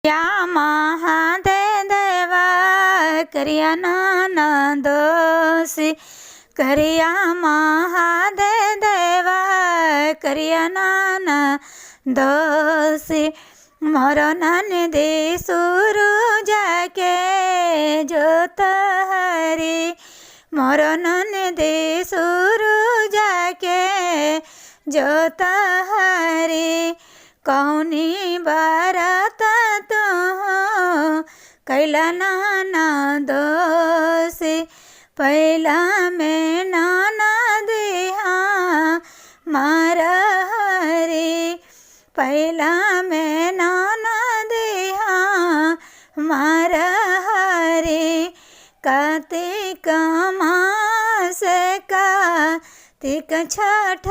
या महादेव करिया नाना दोषी करिया महादेव करिया नाना दोषी मोरो नंदी सूरज के जोत हरी मोरो नंदी सूरज के जोत हरी कौनी बारत तू कैला नाना दोषी पहला में नाना दिहा मार हरी पहला में नाना दिहा मार हरी कार्तिक मास कार्तिक छठ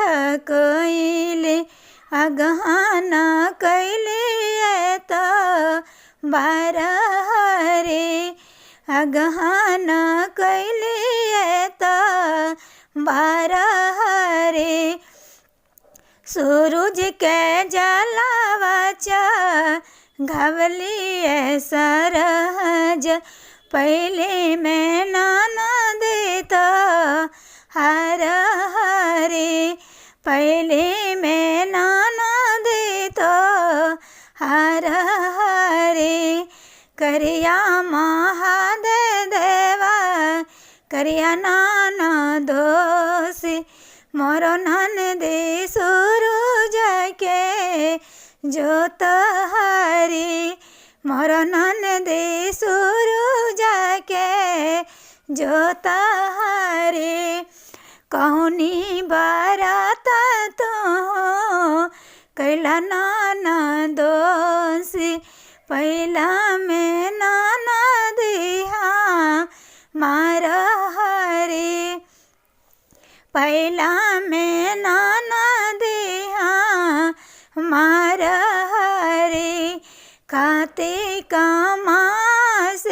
कोइली अगहन कैलिए तो बार हरी अगहन कैलिए तो बार हरी सूरज के जलावच घवलिए सरहज पहले में नाना दे तो हर हरी पहले में नाना दे तो हर हरी करिया महादेव करिया नाना दोषी मोरो नंदी सूरज के जोत हरी मोरो नंदी सूरज के जोत हरी कौनी बारात तो कैला नाना दोषी पहला में नाना दिहा मार हरी पहला में नाना दिहा मार हरी कार्तिक मास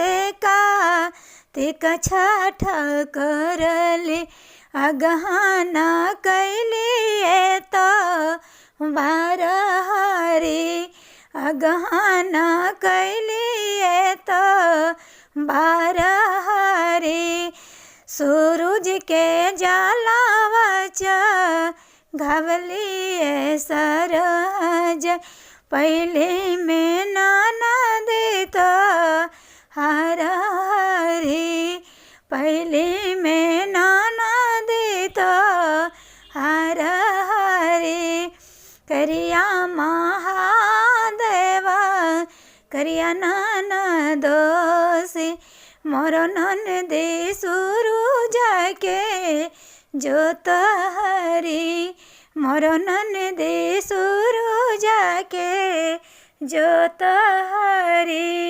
कार्तिक छठ करली अगहन कैलिए तो बार हरी अगहन कैलिए तो बार हरी सूरज के जलावच घवलिए सरहज पहले में नाना दे तो हर हरी पहले में नाना दे तो हर हरी करिया महादेव करिया नाना दोषी मोरो नंदी सूरज के जोत हरी मोरो नंदी सूरज के जोत हरी।